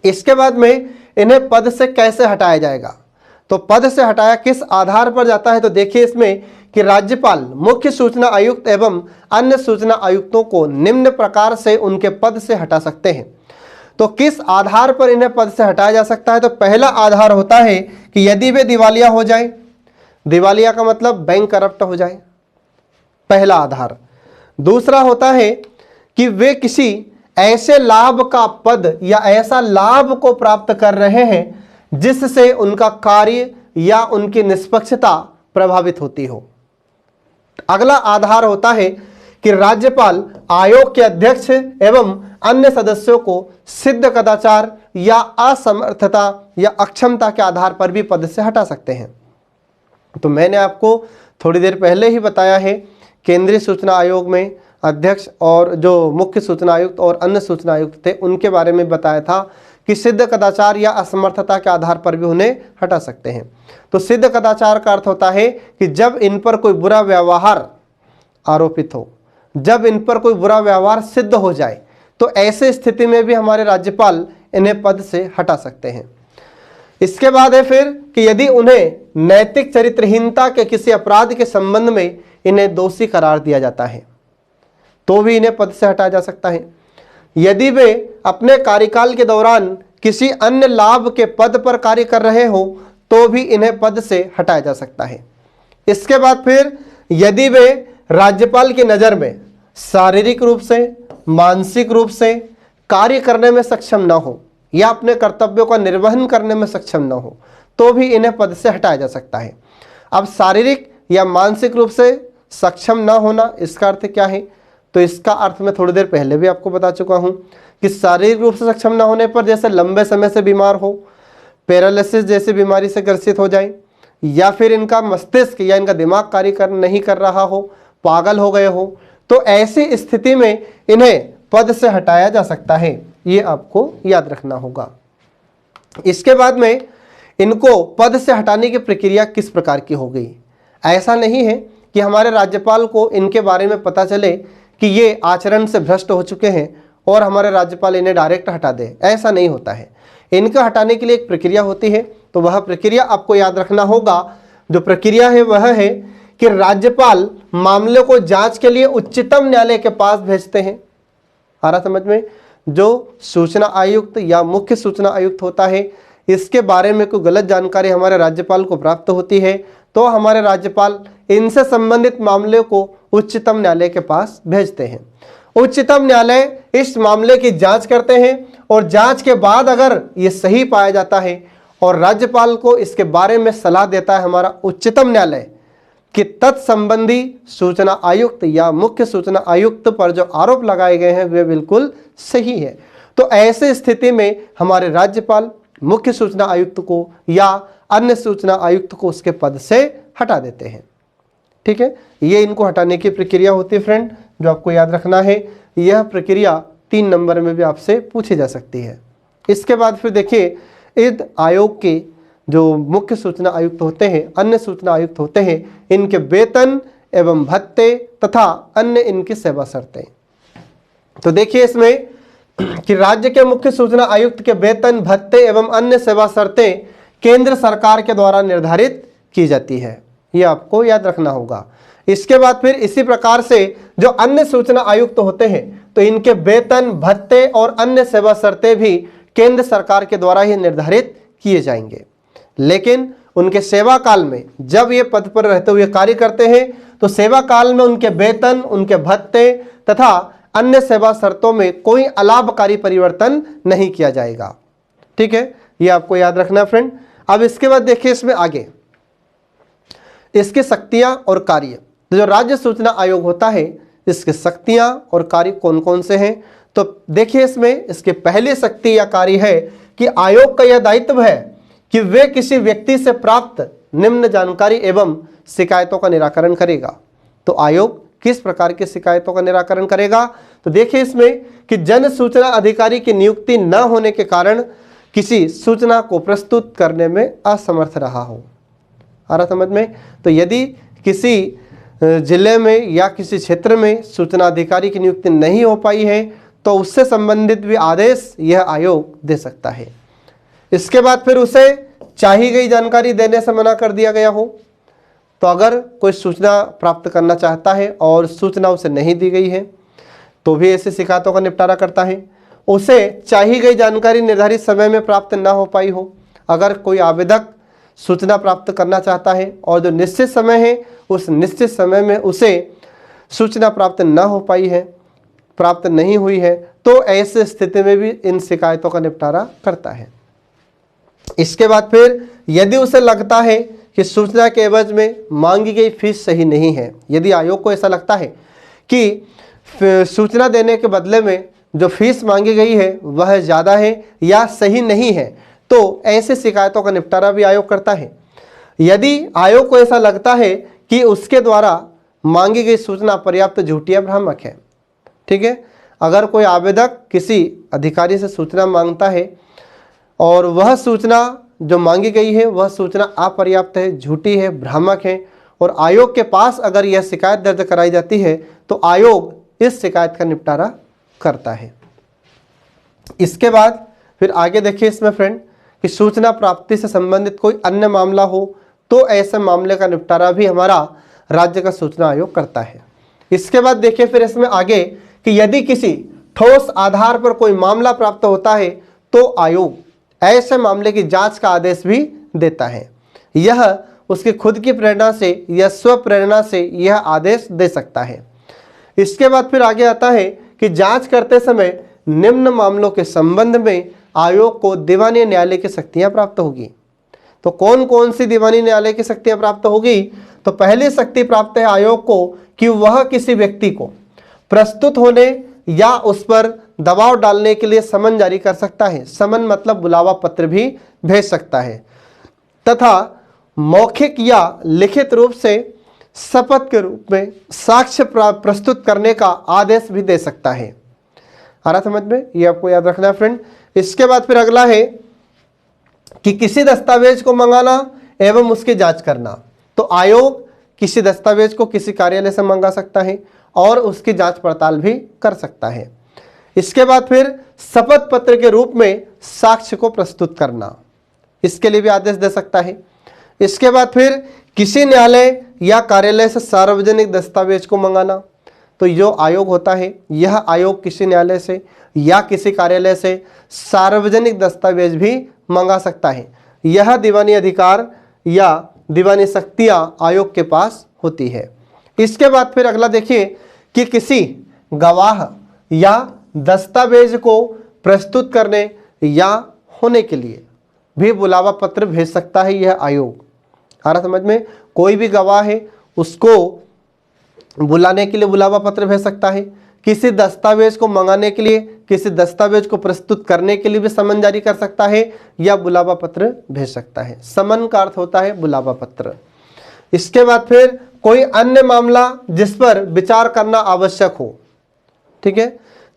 Speaker 1: इसके बाद में इन्हें पद से कैसे हटाया जाएगा? तो पद से हटाया किस आधार पर जाता है? तो देखिए इसमें कि राज्यपाल मुख्य सूचना आयुक्त एवं अन्य सूचना आयुक्तों को निम्न प्रकार से उनके पद से हटा सकते हैं। तो किस आधार पर इन्हें पद से हटाया जा सकता है? तो पहला आधार होता है कि यदि वे दिवालिया हो जाए, दिवालिया का मतलब बैंक करप्ट हो जाए, पहला आधार। दूसरा होता है कि वे किसी ऐसे लाभ का पद या ऐसा लाभ को प्राप्त कर रहे हैं जिससे उनका कार्य या उनकी निष्पक्षता प्रभावित होती हो। अगला आधार होता है कि राज्यपाल आयोग के अध्यक्ष एवं अन्य सदस्यों को सिद्ध कदाचार या असमर्थता या अक्षमता के आधार पर भी पद से हटा सकते हैं। तो मैंने आपको थोड़ी देर पहले ही बताया है, केंद्रीय सूचना आयोग में अध्यक्ष और जो मुख्य सूचना आयुक्त और अन्य सूचना आयुक्त थे उनके बारे में बताया था कि सिद्ध कदाचार या असमर्थता के आधार पर भी उन्हें हटा सकते हैं। तो सिद्ध कदाचार का अर्थ होता है कि जब इन पर कोई बुरा व्यवहार आरोपित हो, जब इन पर कोई बुरा व्यवहार सिद्ध हो जाए, तो ऐसे स्थिति में भी हमारे राज्यपाल इन्हें पद से हटा सकते हैं। इसके बाद है फिर कि यदि उन्हें नैतिक चरित्रहीनता के किसी अपराध के संबंध में इन्हें दोषी करार दिया जाता है तो भी इन्हें पद से हटाया जा सकता है। यदि वे अपने कार्यकाल के दौरान किसी अन्य लाभ के पद पर कार्य कर रहे हो तो भी इन्हें पद से हटाया जा सकता है। इसके बाद फिर यदि वे राज्यपाल की नज़र में शारीरिक रूप से, मानसिक रूप से कार्य करने में सक्षम न हो या अपने कर्तव्यों का निर्वहन करने में सक्षम न हो तो भी इन्हें पद से हटाया जा सकता है। अब शारीरिक या मानसिक रूप से सक्षम न होना, इसका अर्थ क्या है? तो इसका अर्थ मैं थोड़ी देर पहले भी आपको बता चुका हूं कि शारीरिक रूप से सक्षम न होने पर जैसे लंबे समय से बीमार हो, पैरालिसिस जैसी बीमारी से ग्रसित हो जाए, या फिर इनका मस्तिष्क या इनका दिमाग कार्य नहीं कर रहा हो, पागल हो गए हो, तो ऐसी स्थिति में इन्हें पद से हटाया जा सकता है। ये आपको याद रखना होगा। इसके बाद में इनको पद से हटाने की प्रक्रिया किस प्रकार की हो गई? ऐसा नहीं है कि हमारे राज्यपाल को इनके बारे में पता चले कि ये आचरण से भ्रष्ट हो चुके हैं और हमारे राज्यपाल इन्हें डायरेक्ट हटा दे, ऐसा नहीं होता है। इनको हटाने के लिए एक प्रक्रिया होती है, तो वह प्रक्रिया आपको याद रखना होगा। जो प्रक्रिया है वह है कि राज्यपाल मामले को जांच के लिए उच्चतम न्यायालय के पास भेजते हैं, आ रहा समझ में? जो सूचना आयुक्त या मुख्य सूचना आयुक्त होता है, इसके बारे में कोई गलत जानकारी हमारे राज्यपाल को प्राप्त होती है तो हमारे राज्यपाल इनसे संबंधित मामले को उच्चतम न्यायालय के पास भेजते हैं। उच्चतम न्यायालय इस मामले की जांच करते हैं और जांच के बाद अगर ये सही पाया जाता है और राज्यपाल को इसके बारे में सलाह देता है हमारा उच्चतम न्यायालय कि तत्संबंधी सूचना आयुक्त या मुख्य सूचना आयुक्त पर जो आरोप लगाए गए हैं वे बिल्कुल सही है, तो ऐसे स्थिति में हमारे राज्यपाल मुख्य सूचना आयुक्त को या अन्य सूचना आयुक्त को उसके पद से हटा देते हैं। ठीक है, ये इनको हटाने की प्रक्रिया होती है फ्रेंड, जो आपको याद रखना है। यह प्रक्रिया 3 नंबर में भी आपसे पूछी जा सकती है। इसके बाद फिर देखिए, इस आयोग के जो मुख्य सूचना आयुक्त होते हैं, अन्य सूचना आयुक्त होते हैं, इनके वेतन एवं भत्ते तथा अन्य इनकी सेवा शर्तें। तो देखिए इसमें कि राज्य के मुख्य सूचना आयुक्त के वेतन, भत्ते एवं अन्य सेवा शर्तें केंद्र सरकार के द्वारा निर्धारित की जाती है, ये आपको याद रखना होगा। इसके बाद फिर इसी प्रकार से जो अन्य सूचना आयुक्त होते हैं तो इनके वेतन, भत्ते और अन्य सेवा शर्तें भी केंद्र सरकार के द्वारा ही निर्धारित किए जाएंगे। लेकिन उनके सेवा काल में जब ये पद पर रहते हुए कार्य करते हैं तो सेवा काल में उनके वेतन, उनके भत्ते तथा अन्य सेवा शर्तों में कोई अलाभकारी परिवर्तन नहीं किया जाएगा। ठीक है, ये आपको याद रखना है फ्रेंड। अब इसके बाद देखिए इसमें आगे इसकी शक्तियां और कार्य। तो जो राज्य सूचना आयोग होता है इसके शक्तियां और कार्य कौन कौन से हैं, तो देखिए इसमें इसके पहली शक्ति या कार्य है कि आयोग का यह दायित्व है कि वे किसी व्यक्ति से प्राप्त निम्न जानकारी एवं शिकायतों का निराकरण करेगा। तो आयोग किस प्रकार की शिकायतों का निराकरण करेगा, तो देखिए इसमें कि जन सूचना अधिकारी की नियुक्ति न होने के कारण किसी सूचना को प्रस्तुत करने में असमर्थ रहा हो। आ रहा समझ में? तो यदि किसी जिले में या किसी क्षेत्र में सूचना अधिकारी की नियुक्ति नहीं हो पाई है तो उससे संबंधित भी आदेश यह आयोग दे सकता है। इसके बाद फिर उसे चाही गई जानकारी देने से मना कर दिया गया हो, तो अगर कोई सूचना प्राप्त करना चाहता है और सूचना उसे नहीं दी गई है तो भी ऐसी शिकायतों का निपटारा करता है। उसे चाही गई जानकारी निर्धारित समय में प्राप्त ना हो पाई हो, अगर कोई आवेदक सूचना प्राप्त करना चाहता है और जो निश्चित समय है उस निश्चित समय में उसे सूचना प्राप्त ना हो पाई है, प्राप्त नहीं हुई है, तो ऐसे स्थिति में भी इन शिकायतों का निपटारा करता है। इसके बाद फिर यदि उसे लगता है कि सूचना के एवज में मांगी गई फीस सही नहीं है, यदि आयोग को ऐसा लगता है कि सूचना देने के बदले में जो फीस मांगी गई है वह ज़्यादा है या सही नहीं है, तो ऐसे शिकायतों का निपटारा भी आयोग करता है। यदि आयोग को ऐसा लगता है कि उसके द्वारा मांगी गई सूचना पर्याप्त झूठी या भ्रामक है, ठीक है, अगर कोई आवेदक किसी अधिकारी से सूचना मांगता है और वह सूचना जो मांगी गई है वह सूचना अपर्याप्त है, झूठी है, भ्रामक है और आयोग के पास अगर यह शिकायत दर्ज कराई जाती है तो आयोग इस शिकायत का निपटारा करता है। इसके बाद फिर आगे देखिए इसमें फ्रेंड कि सूचना प्राप्ति से संबंधित कोई अन्य मामला हो तो ऐसे मामले का निपटारा भी हमारा राज्य का सूचना आयोग करता है। इसके बाद देखिए फिर इसमें आगे कि यदि किसी ठोस आधार पर कोई मामला प्राप्त होता है तो आयोग ऐसे मामले की जांच का आदेश भी देता है। यह उसकी खुद की प्रेरणा से या स्व प्रेरणा से यह आदेश दे सकता है। इसके बाद फिर आगे आता है कि जांच करते समय निम्न मामलों के संबंध में आयोग को दीवानी न्यायालय की शक्तियां प्राप्त होगी। तो कौन कौन सी दीवानी न्यायालय की शक्तियां प्राप्त होगी, तो पहली शक्ति प्राप्त है आयोग को कि वह किसी व्यक्ति को प्रस्तुत होने या उस पर दबाव डालने के लिए समन जारी कर सकता है। समन मतलब बुलावा पत्र भी भेज सकता है तथा मौखिक या लिखित रूप से शपथ के रूप में साक्ष्य प्रस्तुत करने का आदेश भी दे सकता है। आ रहा समझ में? ये आपको याद रखना है फ्रेंड। इसके बाद फिर अगला है कि किसी दस्तावेज को मंगाना एवं उसकी जांच करना। तो आयोग किसी दस्तावेज को किसी कार्यालय से मंगा सकता है और उसकी जांच पड़ताल भी कर सकता है। इसके बाद फिर शपथ पत्र के रूप में साक्ष्य को प्रस्तुत करना, इसके लिए भी आदेश दे सकता है। इसके बाद फिर किसी न्यायालय या कार्यालय से सार्वजनिक दस्तावेज को मंगाना, तो जो आयोग होता है यह आयोग किसी न्यायालय से या किसी कार्यालय से सार्वजनिक दस्तावेज भी मंगा सकता है। यह दीवानी अधिकार या दीवानी शक्तियां आयोग के पास होती है। इसके बाद फिर अगला देखिए कि किसी गवाह या दस्तावेज को प्रस्तुत करने या होने के लिए भी बुलावा पत्र भेज सकता है यह आयोग। आ रहा समझ में? कोई भी गवाह है उसको बुलाने के लिए बुलावा पत्र भेज सकता है, किसी दस्तावेज को मंगाने के लिए, किसी दस्तावेज को प्रस्तुत करने के लिए भी समन जारी कर सकता है या बुलावा पत्र भेज सकता है। समन का अर्थ होता है बुलावा पत्र। इसके बाद फिर कोई अन्य मामला जिस पर विचार करना आवश्यक हो, ठीक है,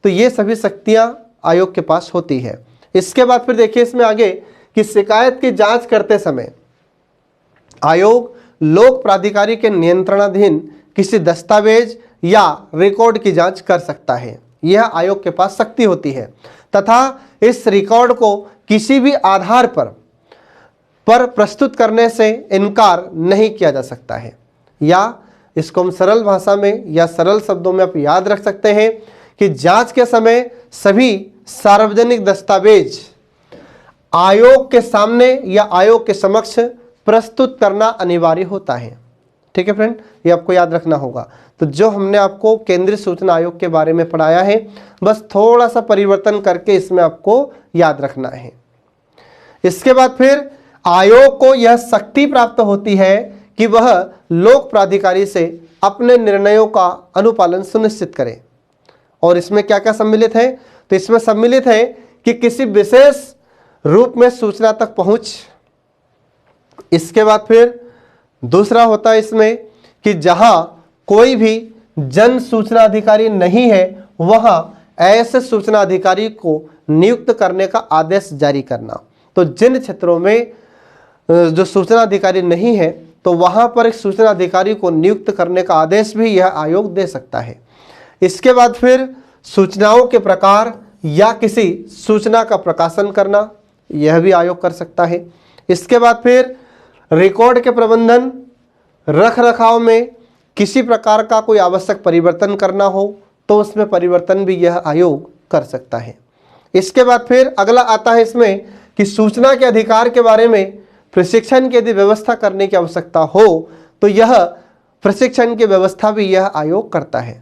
Speaker 1: तो ये सभी शक्तियां आयोग के पास होती है। इसके बाद फिर देखिए इसमें आगे कि शिकायत की जांच करते समय आयोग लोक प्राधिकारी के नियंत्रणाधीन किसी दस्तावेज या रिकॉर्ड की जांच कर सकता है। यह आयोग के पास शक्ति होती है तथा इस रिकॉर्ड को किसी भी आधार पर प्रस्तुत करने से इनकार नहीं किया जा सकता है। या इसको हम सरल भाषा में या सरल शब्दों में आप याद रख सकते हैं कि जांच के समय सभी सार्वजनिक दस्तावेज आयोग के सामने या आयोग के समक्ष प्रस्तुत करना अनिवार्य होता है। ठीक है फ्रेंड, ये आपको याद रखना होगा। तो जो हमने आपको केंद्रीय सूचना आयोग के बारे में पढ़ाया है बस थोड़ा सा परिवर्तन करके इसमें आपको याद रखना है। इसके बाद फिर आयोग को यह शक्ति प्राप्त होती है कि वह लोक प्राधिकारी से अपने निर्णयों का अनुपालन सुनिश्चित करे। और इसमें क्या क्या सम्मिलित है? तो इसमें सम्मिलित है कि किसी विशेष रूप में सूचना तक पहुंच। इसके बाद फिर दूसरा होता है इसमें कि जहां कोई भी जन सूचना अधिकारी नहीं है वहां ऐसे सूचना अधिकारी को नियुक्त करने का आदेश जारी करना। तो जिन क्षेत्रों में जो सूचना अधिकारी नहीं है तो वहां पर एक सूचना अधिकारी को नियुक्त करने का आदेश भी यह आयोग दे सकता है। इसके बाद फिर सूचनाओं के प्रकार या किसी सूचना का प्रकाशन करना, यह भी आयोग कर सकता है। इसके बाद फिर रिकॉर्ड के प्रबंधन रख रखाव में किसी प्रकार का कोई आवश्यक परिवर्तन करना हो तो उसमें परिवर्तन भी यह आयोग कर सकता है। इसके बाद फिर अगला आता है इसमें कि सूचना के अधिकार के बारे में प्रशिक्षण की यदि व्यवस्था करने की आवश्यकता हो तो यह प्रशिक्षण की व्यवस्था भी यह आयोग करता है।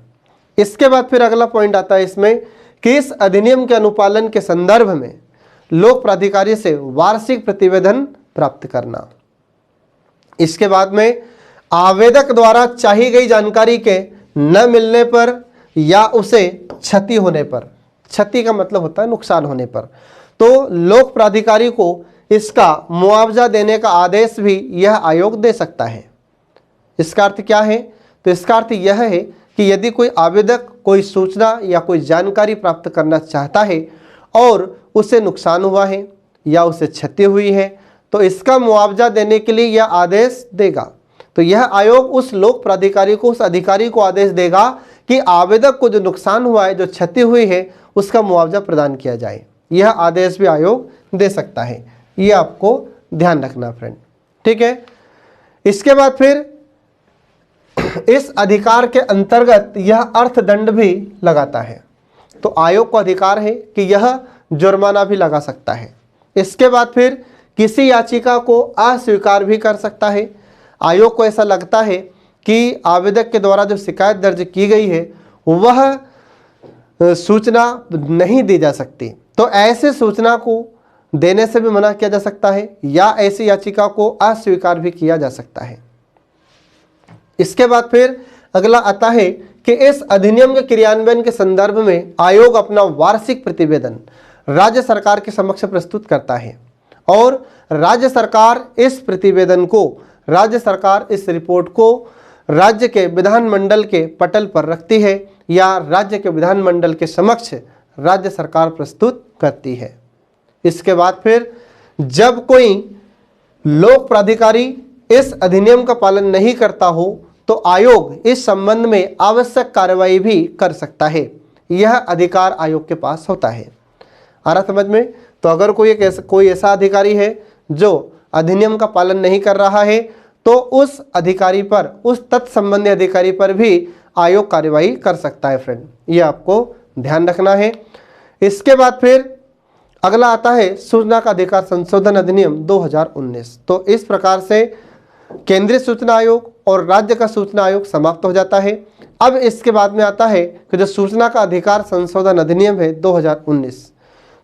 Speaker 1: इसके बाद फिर अगला पॉइंट आता है इसमें कि इस अधिनियम के अनुपालन के संदर्भ में लोक प्राधिकारी से वार्षिक प्रतिवेदन प्राप्त करना। इसके बाद में आवेदक द्वारा चाही गई जानकारी के न मिलने पर या उसे क्षति होने पर, क्षति का मतलब होता है नुकसान होने पर, तो लोक प्राधिकारी को इसका मुआवजा देने का आदेश भी यह आयोग दे सकता है। इसका अर्थ क्या है? तो इसका अर्थ यह है कि यदि कोई आवेदक कोई सूचना या कोई जानकारी प्राप्त करना चाहता है और उसे नुकसान हुआ है या उसे क्षति हुई है तो इसका मुआवजा देने के लिए यह आदेश देगा। तो यह आयोग उस लोक प्राधिकारी को, उस अधिकारी को आदेश देगा कि आवेदक को जो नुकसान हुआ है, जो क्षति हुई है, उसका मुआवजा प्रदान किया जाए। यह आदेश भी आयोग दे सकता है। ये आपको ध्यान रखना फ्रेंड, ठीक है। इसके बाद फिर इस अधिकार के अंतर्गत यह अर्थदंड भी लगाता है। तो आयोग को अधिकार है कि यह जुर्माना भी लगा सकता है। इसके बाद फिर किसी याचिका को अस्वीकार भी कर सकता है। आयोग को ऐसा लगता है कि आवेदक के द्वारा जो शिकायत दर्ज की गई है वह सूचना नहीं दी जा सकती, तो ऐसे सूचना को देने से भी मना किया जा सकता है या ऐसी याचिका को अस्वीकार भी किया जा सकता है। इसके बाद फिर अगला आता है कि इस अधिनियम के क्रियान्वयन के संदर्भ में आयोग अपना वार्षिक प्रतिवेदन राज्य सरकार के समक्ष प्रस्तुत करता है और राज्य सरकार इस प्रतिवेदन को, राज्य सरकार इस रिपोर्ट को राज्य के विधानमंडल के पटल पर रखती है या राज्य के विधानमंडल के समक्ष राज्य सरकार प्रस्तुत करती है। इसके बाद फिर जब कोई लोक प्राधिकारी इस अधिनियम का पालन नहीं करता हो तो आयोग इस संबंध में आवश्यक कार्रवाई भी कर सकता है। यह अधिकार आयोग के पास होता है। आ रहा समझ में? तो अगर कोई ऐसा अधिकारी है जो अधिनियम का पालन नहीं कर रहा है तो उस अधिकारी पर, उस तत्संबंधी अधिकारी पर भी आयोग कार्यवाही कर सकता है फ्रेंड, ये आपको ध्यान रखना है। इसके बाद फिर अगला आता है सूचना का अधिकार संशोधन अधिनियम 2019। तो इस प्रकार से केंद्रीय सूचना आयोग और राज्य का सूचना आयोग समाप्त हो जाता है। अब इसके बाद में आता है कि जो सूचना का अधिकार संशोधन अधिनियम है 2019,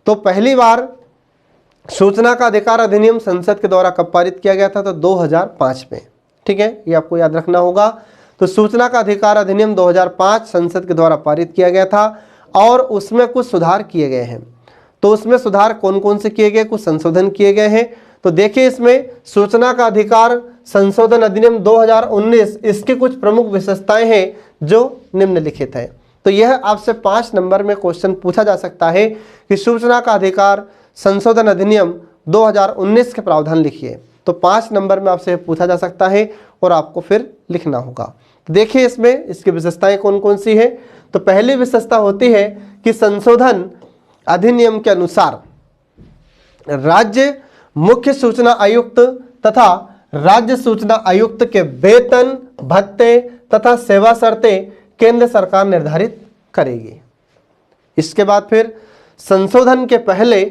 Speaker 1: तो पहली बार सूचना का अधिकार अधिनियम संसद के द्वारा कब पारित किया गया था, तो 2005 में। ठीक है, ये आपको याद रखना होगा। तो सूचना का अधिकार अधिनियम 2005 संसद के द्वारा पारित किया गया था और उसमें कुछ सुधार किए गए हैं। तो उसमें सुधार कौन कौन से किए गए, कुछ संशोधन किए गए हैं। तो देखिए इसमें सूचना का अधिकार संशोधन अधिनियम 2019, इसकी कुछ प्रमुख विशेषताएं हैं जो निम्नलिखित है। तो यह आपसे 5 नंबर में क्वेश्चन पूछा जा सकता है कि सूचना का अधिकार संशोधन अधिनियम 2019 के प्रावधान लिखिए। तो 5 नंबर में आपसे पूछा जा सकता है और आपको फिर लिखना होगा। देखिए इसमें इसकी विशेषताएं कौन कौन सी है। तो पहली विशेषता होती है कि संशोधन अधिनियम के अनुसार राज्य मुख्य सूचना आयुक्त तथा राज्य सूचना आयुक्त के वेतन, भत्ते तथा सेवा शर्तें केंद्र सरकार निर्धारित करेगी। इसके बाद फिर संशोधन के पहले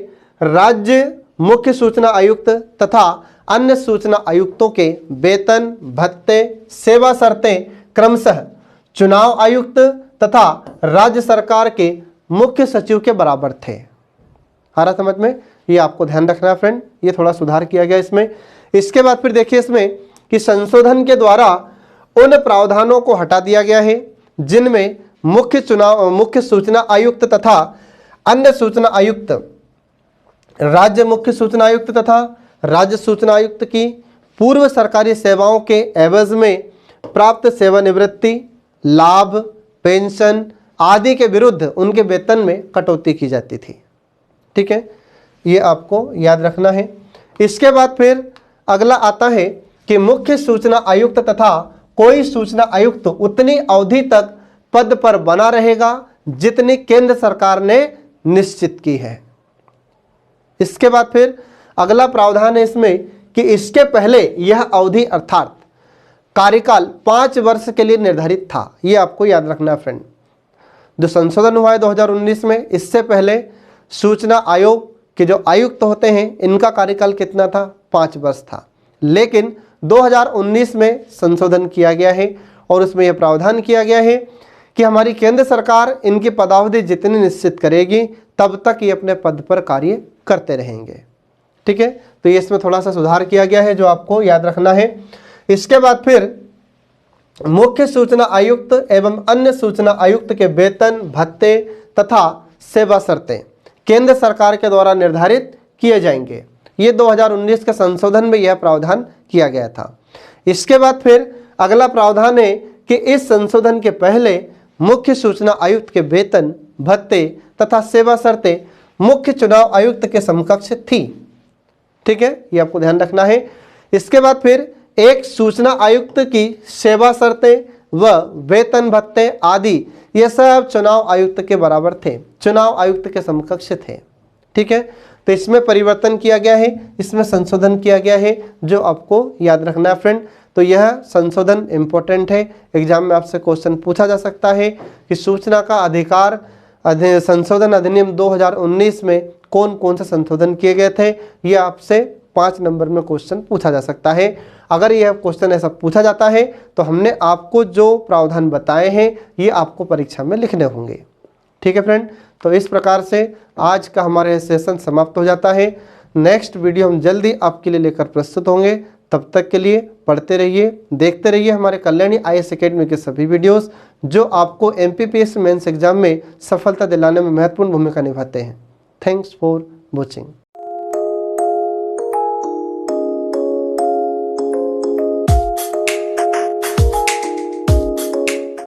Speaker 1: राज्य मुख्य सूचना आयुक्त तथा अन्य सूचना आयुक्तों के वेतन, भत्ते, सेवा शर्तें क्रमशः चुनाव आयुक्त तथा राज्य सरकार के मुख्य सचिव के बराबर थे। आ रहा समझ में, ये आपको ध्यान रखना है फ्रेंड, ये थोड़ा सुधार किया गया इसमें। इसके बाद फिर देखिए इसमें कि संशोधन के द्वारा उन प्रावधानों को हटा दिया गया है जिनमें मुख्य सूचना आयुक्त तथा अन्य सूचना आयुक्त, राज्य मुख्य सूचना आयुक्त तथा राज्य सूचना आयुक्त की पूर्व सरकारी सेवाओं के एवज में प्राप्त सेवानिवृत्ति, लाभ, पेंशन आदि के विरुद्ध उनके वेतन में कटौती की जाती थी। ठीक है, ये आपको याद रखना है। इसके बाद फिर अगला आता है कि मुख्य सूचना आयुक्त तथा कोई सूचना आयुक्त उतनी अवधि तक पद पर बना रहेगा जितनी केंद्र सरकार ने निश्चित की है। इसके बाद फिर अगला प्रावधान है इसमें कि इसके पहले यह अवधि अर्थात कार्यकाल 5 वर्ष के लिए निर्धारित था। यह आपको याद रखना है फ्रेंड। जो संशोधन हुआ है 2019 में, इससे पहले सूचना आयोग के जो आयुक्त होते हैं इनका कार्यकाल कितना था, 5 वर्ष था। लेकिन 2019 में संशोधन किया गया है और उसमें यह प्रावधान किया गया है कि हमारी केंद्र सरकार इनकी पदावधि जितनी निश्चित करेगी तब तक ये अपने पद पर कार्य करते रहेंगे। ठीक है, तो ये इसमें थोड़ा सा सुधार किया गया है जो आपको याद रखना है। इसके बाद फिर मुख्य सूचना आयुक्त एवं अन्य सूचना आयुक्त के वेतन, भत्ते तथा सेवा शर्तें केंद्र सरकार के द्वारा निर्धारित किए जाएंगे। ये 2019 के संशोधन में यह प्रावधान किया गया था। इसके बाद फिर अगला प्रावधान है कि इस संशोधन के पहले मुख्य सूचना आयुक्त के वेतन, भत्ते तथा सेवा शर्तें मुख्य चुनाव आयुक्त के समकक्ष थी। ठीक है, ये आपको ध्यान रखना है। इसके बाद फिर एक सूचना आयुक्त की सेवा शर्तें व वेतन, भत्ते आदि ये सब चुनाव आयुक्त के बराबर थे, चुनाव आयुक्त के समकक्ष थे। ठीक है, तो इसमें परिवर्तन किया गया है, इसमें संशोधन किया गया है जो आपको याद रखना है फ्रेंड। तो यह संशोधन इम्पोर्टेंट है, एग्जाम में आपसे क्वेश्चन पूछा जा सकता है कि सूचना का अधिकार संशोधन अधिनियम 2019 में कौन कौन से संशोधन किए गए थे। ये आपसे 5 नंबर में क्वेश्चन पूछा जा सकता है। अगर यह क्वेश्चन ऐसा पूछा जाता है तो हमने आपको जो प्रावधान बताए हैं ये आपको परीक्षा में लिखने होंगे। ठीक है फ्रेंड, तो इस प्रकार से आज का हमारा सेशन समाप्त हो जाता है। नेक्स्ट वीडियो हम जल्दी आपके लिए लेकर प्रस्तुत होंगे। तब तक के लिए पढ़ते रहिए, देखते रहिए हमारे कल्याणी IAS एकेडमी के सभी वीडियोस जो आपको MPPS मेंस एग्जाम में सफलता दिलाने में महत्वपूर्ण भूमिका निभाते हैं। Thanks for watching.